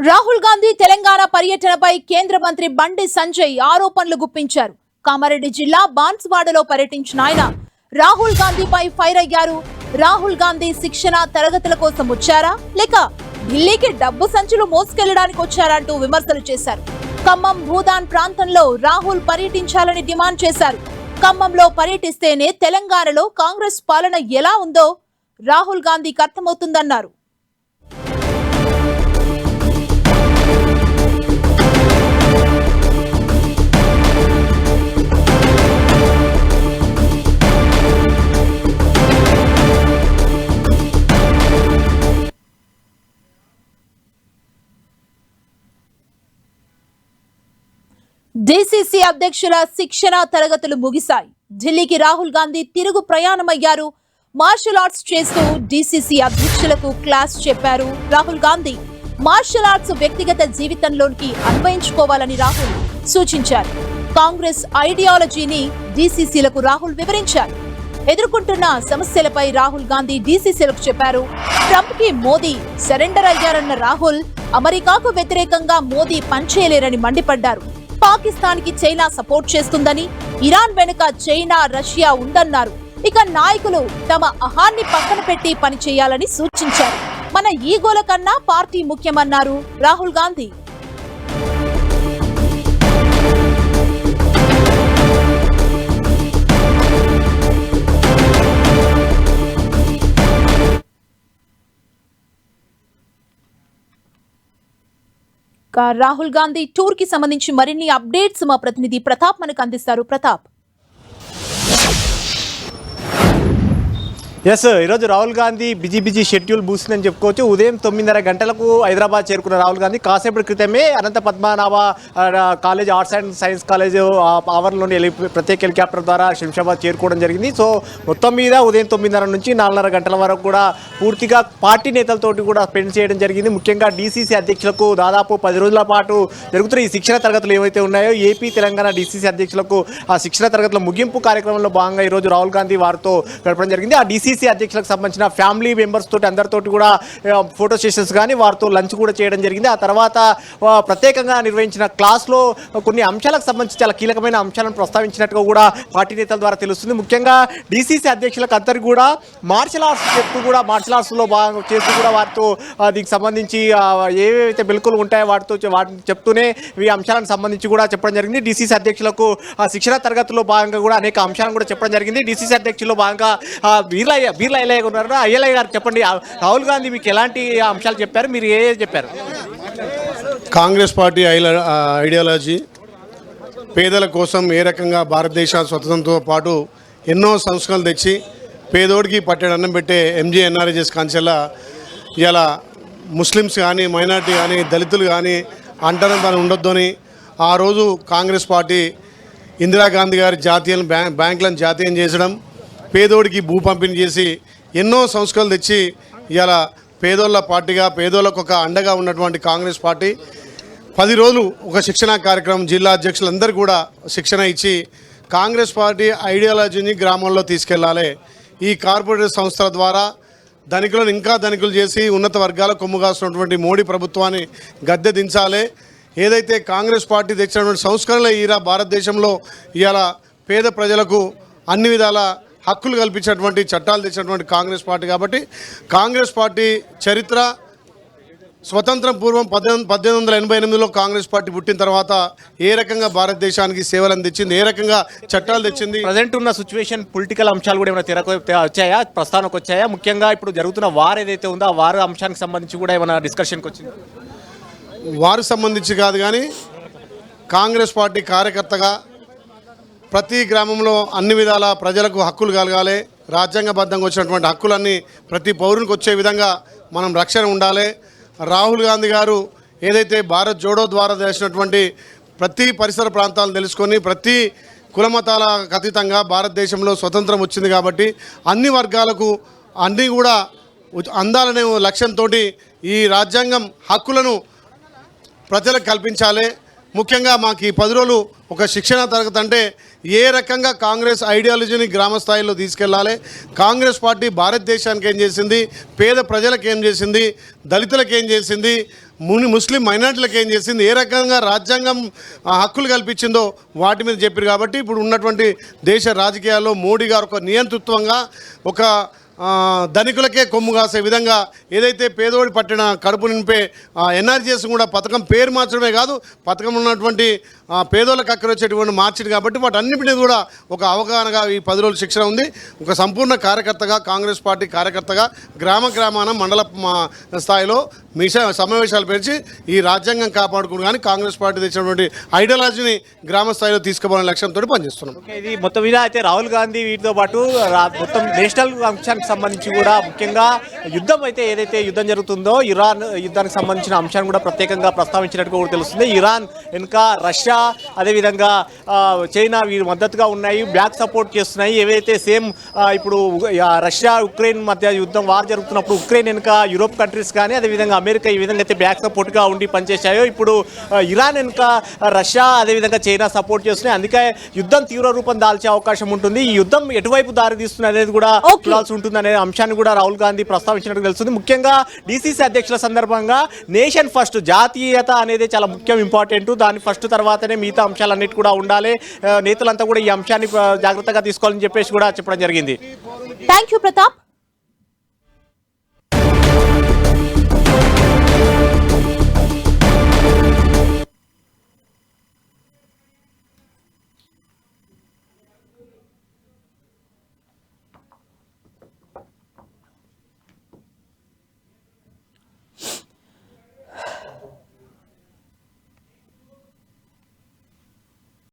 రాహుల్ గాంధీ తెలంగాణ పర్యటనపై కేంద్ర మంత్రి బండి సంజయ్ ఆరోపణలు గుప్పించారు. కామారెడ్డి జిల్లా బాన్స్వాడలో పర్యటించిన ఆయన రాహుల్ గాంధీపై ఫైర్ అయ్యారు. రాహుల్ గాంధీ శిక్షణ తరగతుల కోసం వచ్చారా లేక ఢిల్లీకి డబ్బు సంచులు మోసుకెళ్లడానికి వచ్చారంటూ విమర్శలు చేశారు. ఖమ్మం భూదాన్ ప్రాంతంలో రాహుల్ పర్యటించాలని డిమాండ్ చేశారు. ఖమ్మంలో పర్యటిస్తేనే తెలంగాణలో కాంగ్రెస్ పాలన ఎలా ఉందో రాహుల్ గాంధీకి అర్థమవుతుందన్నారు. డీసీసీ అధ్యక్షుల శిక్షణ తరగతులు ముగిశాయి. ఢిల్లీకి రాహుల్ గాంధీ తిరుగు ప్రయాణమయ్యారు. మార్షల్ ఆర్ట్స్ చేస్తూ డీసీసీ అధ్యక్షులకు క్లాస్ చెప్పారు. రాహుల్ గాంధీ మార్షల్ ఆర్ట్స్ వ్యక్తిగత జీవితంలోకి అన్వయించుకోవాలని రాహుల్ సూచించారు. కాంగ్రెస్ ఐడియాలజీని డీసీసీలకు రాహుల్ వివరించారు. ఎదుర్కొంటున్న సమస్యలపై రాహుల్ గాంధీ డీసీసీలకు చెప్పారు. ట్రంప్ కి మోదీ సరెండర్ అయ్యారన్న రాహుల్ అమెరికాకు వ్యతిరేకంగా మోదీ పనిచేయలేరని మండిపడ్డారు. పాకిస్తాన్ కి చైనా సపోర్ట్ చేస్తుందని, ఇరాన్ వెనుక చైనా రష్యా ఉందన్నారు. ఇక నాయకులు తమ అహాన్ని పక్కన పెట్టి పని చేయాలని సూచించారు. మన ఈగోల కన్నా పార్టీ ముఖ్యమన్నారు రాహుల్ గాంధీ. రాహుల్ గాంధీ టూర్ కి సంబంధించి మరిన్ని అప్డేట్స్ మా ప్రతినిధి ప్రతాప్ మనకు అందిస్తారు. ప్రతాప్. ఎస్, ఈరోజు రాహుల్ గాంధీ బిజీ షెడ్యూల్ బూస్తుందని చెప్పుకోవచ్చు. ఉదయం 9:30 గంటలకు హైదరాబాద్ చేరుకున్న రాహుల్ గాంధీ కాసేపటి క్రితమే Anantha Padmanabha college, arts and science college ఆవరణలోని ప్రత్యేక హెలికాప్టర్ ద్వారా శంషాబాద్ చేరుకోవడం జరిగింది. సో మొత్తం మీద ఉదయం 9:30 నుంచి 4:30 గంటల వరకు కూడా పూర్తిగా పార్టీ నేతలతోటి కూడా స్పెండ్ చేయడం జరిగింది. ముఖ్యంగా డీసీసీ అధ్యక్షులకు దాదాపు 10 రోజుల పాటు జరుగుతున్న ఈ శిక్షణ తరగతులు ఏవైతే ఉన్నాయో, ఏపీ తెలంగాణ డీసీసీ అధ్యక్షులకు ఆ శిక్షణ తరగతుల ముగింపు కార్యక్రమంలో భాగంగా ఈరోజు రాహుల్ గాంధీ వారితో గడపడం జరిగింది. ఆ డీసీసీ అధ్యక్షులకు సంబంధించిన ఫ్యామిలీ మెంబర్స్ తోటి అందరితోటి కూడా ఫోటో సెషన్స్ కానీ వారితో లంచ్ కూడా చేయడం జరిగింది. ఆ తర్వాత ప్రత్యేకంగా నిర్వహించిన క్లాస్లో కొన్ని అంశాలకు సంబంధించి చాలా కీలకమైన అంశాలను ప్రస్తావించినట్టుగా కూడా పార్టీ నేతల ద్వారా తెలుస్తుంది. ముఖ్యంగా డీసీసీ అధ్యక్షులకు అందరికీ కూడా మార్షల్ ఆర్ట్స్ చెప్తూ కూడా మార్షల్ ఆర్ట్స్లో బాగా చేస్తూ కూడా వారితో దీనికి సంబంధించి ఏవైతే మెలకువలు ఉంటాయో వాటిని చెప్తూనే ఈ అంశాలకు సంబంధించి కూడా చెప్పడం జరిగింది. డీసీసీ అధ్యక్షులకు శిక్షణ తరగతుల్లో భాగంగా కూడా అనేక అంశాలను కూడా చెప్పడం జరిగింది. డీసీసీ అధ్యక్షుల్లో భాగంగా బీర్లా అయ్యలయ్య ఉన్నారు. అయ్యలయ్య గారు చెప్పండి, రాహుల్ గాంధీ మీకు ఎలాంటి అంశాలు చెప్పారు, మీరు ఏ చెప్పారు? కాంగ్రెస్ పార్టీ ఐడియాలజీ పేదల కోసం ఏ రకంగా భారతదేశ స్వతంత్రంతో పాటు ఎన్నో సంస్కరణలు తెచ్చి పేదోడికి పట్టెడు అన్నం పెట్టే ఎంజీఎన్ఆర్ఎస్ కాన్సెల్లా ఇలా ముస్లిమ్స్ కానీ, మైనార్టీ కానీ, దళితులు కానీ అంటరం ఉండొద్దు అని ఆ రోజు కాంగ్రెస్ పార్టీ ఇందిరాగాంధీ గారి బ్యాంకులను జాతీయం చేసడం, పేదోడికి భూ పంపిణీ చేసి ఎన్నో సంస్కరణలు తెచ్చి ఇలా పేదోళ్ళ పార్టీగా, పేదోళ్ళకు ఒక అండగా ఉన్నటువంటి కాంగ్రెస్ పార్టీ 10 రోజులు ఒక శిక్షణ కార్యక్రమం జిల్లా అధ్యక్షులందరూ కూడా శిక్షణ ఇచ్చి కాంగ్రెస్ పార్టీ ఐడియాలజీని గ్రామంలో తీసుకెళ్లాలి. ఈ కార్పొరేట్ సంస్థల ద్వారా ధనికులను ఇంకా ధనికులు చేసి ఉన్నత వర్గాల కొమ్ముగాస్తున్నటువంటి మోడీ ప్రభుత్వాన్ని గద్దె దించాలి. ఏదైతే కాంగ్రెస్ పార్టీ తెచ్చినటువంటి సంస్కరణలు భారతదేశంలో ఇవాళ పేద ప్రజలకు అన్ని విధాల హక్కులు కల్పించినటువంటి చట్టాలు తెచ్చినటువంటి కాంగ్రెస్ పార్టీ. కాబట్టి కాంగ్రెస్ పార్టీ చరిత్ర స్వతంత్రం పూర్వం 1888లో కాంగ్రెస్ పార్టీ పుట్టిన తర్వాత ఏ రకంగా భారతదేశానికి సేవలు అందించింది, ఏ రకంగా చట్టాలు తెచ్చింది. ప్రజెంట్ ఉన్న సిచ్యువేషన్, పొలిటికల్ అంశాలు కూడా ఏమైనా వచ్చాయా, ప్రస్తావనకు వచ్చాయా? ముఖ్యంగా ఇప్పుడు జరుగుతున్న వార్ ఏదైతే ఉందో ఆ వార్ అంశానికి సంబంధించి కూడా ఏమైనా డిస్కషన్కి వచ్చింది? వారికి సంబంధించి కాదు, కానీ కాంగ్రెస్ పార్టీ కార్యకర్తగా ప్రతి గ్రామంలో అన్ని విధాల ప్రజలకు హక్కులు కలగాలి. రాజ్యాంగబద్ధంగా వచ్చినటువంటి హక్కులన్నీ ప్రతి పౌరునికి వచ్చే విధంగా మనం రక్షణ ఉండాలి. రాహుల్ గాంధీ గారు ఏదైతే భారత్ జోడో ద్వారా చేసినటువంటి ప్రతి పరిసర ప్రాంతాలను తెలుసుకొని ప్రతి కులమతాలకు అతీతంగా భారతదేశంలో స్వతంత్రం వచ్చింది కాబట్టి అన్ని వర్గాలకు అన్నీ కూడా అందాలనే లక్ష్యంతో ఈ రాజ్యాంగం హక్కులను ప్రజలకు కల్పించాలి. ముఖ్యంగా మాకు ఈ 10 రోజులు ఒక శిక్షణ తరగతి అంటే ఏ రకంగా కాంగ్రెస్ ఐడియాలజీని గ్రామ స్థాయిలో తీసుకెళ్లాలి, కాంగ్రెస్ పార్టీ భారతదేశానికి ఏం చేసింది, పేద ప్రజలకు ఏం చేసింది, దళితులకు ఏం చేసింది, ముస్లిం మైనార్టీలకు ఏం చేసింది, ఏ రకంగా రాజ్యాంగం హక్కులు కల్పించిందో వాటి మీద చెప్పారు. కాబట్టి ఇప్పుడు ఉన్నటువంటి దేశ రాజకీయాల్లో మోడీ గారు ఒక నియంతృత్వంగా ఒక ధనికులకే కొమ్ము కాసే విధంగా ఏదైతే పేదోడి పట్టిన కడుపు నింపే ఎన్ఆర్జీఎస్ కూడా పథకం పేరు మార్చడమే కాదు, పథకం ఉన్నటువంటి పేదోళ్ళకి అక్కడ వచ్చేటువంటి మార్చింది. కాబట్టి వాటన్నిటిని కూడా ఒక అవగాహనగా ఈ 10 రోజుల శిక్షణ ఉంది. ఒక సంపూర్ణ కార్యకర్తగా, కాంగ్రెస్ పార్టీ కార్యకర్తగా గ్రామాన మండల స్థాయిలో సమావేశాలు పెంచి ఈ రాజ్యాంగం కాపాడుకుని కానీ కాంగ్రెస్ పార్టీ తెచ్చినటువంటి ఐడియాలజీని గ్రామ స్థాయిలో తీసుకుపోవాలనే లక్ష్యంతో పనిచేస్తున్నాం. ఇది మొత్తం మీద అయితే రాహుల్ గాంధీ వీటితో పాటు మొత్తం నేషనల్ అంశానికి సంబంధించి కూడా ముఖ్యంగా యుద్ధం అయితే ఏదైతే యుద్ధం జరుగుతుందో ఇరాన్ యుద్ధానికి సంబంధించిన అంశాన్ని కూడా ప్రత్యేకంగా ప్రస్తావించినట్టు కూడా తెలుస్తుంది. ఇరాన్ ఇంకా రష్యా అదేవిధంగా చైనా వీరి మద్దతుగా ఉన్నాయి, బ్యాక్ సపోర్ట్ చేస్తున్నాయి. ఏవైతే సేమ్ ఇప్పుడు రష్యా ఉక్రెయిన్ మధ్య యుద్ధం వార్ జరుగుతున్నప్పుడు ఉక్రెయిన్ వెనుక యూరోప్ కంట్రీస్ కానీ అదేవిధంగా అమెరికా ఈ విధంగా అయితే బ్యాక్ సపోర్ట్గా ఉండి పనిచేశాయో, ఇప్పుడు ఇరాన్ వెనుక రష్యా అదేవిధంగా చైనా సపోర్ట్ చేస్తున్నాయి. అందుకే యుద్ధం తీవ్ర రూపం దాల్చే అవకాశం ఉంటుంది. ఈ యుద్ధం ఎటువైపు దారితీస్తుంది అనేది కూడా చూడాల్సి ఉంటుంది అనే అంశాన్ని కూడా రాహుల్ గాంధీ ప్రస్తావించినట్టు తెలుస్తుంది. ముఖ్యంగా డీసీసీ అధ్యక్షుల సందర్భంగా నేషన్ ఫస్ట్, జాతీయత అనేది చాలా ముఖ్యం, ఇంపార్టెంట్. దాని ఫస్ట్ తర్వాతనే మిగతా అంశాలన్నిటి కూడా ఉండాలి. నేతలంతా కూడా ఈ అంశాన్ని జాగ్రత్తగా తీసుకోవాలని చెప్పేసి కూడా చెప్పడం జరిగింది. Thank you Pratap.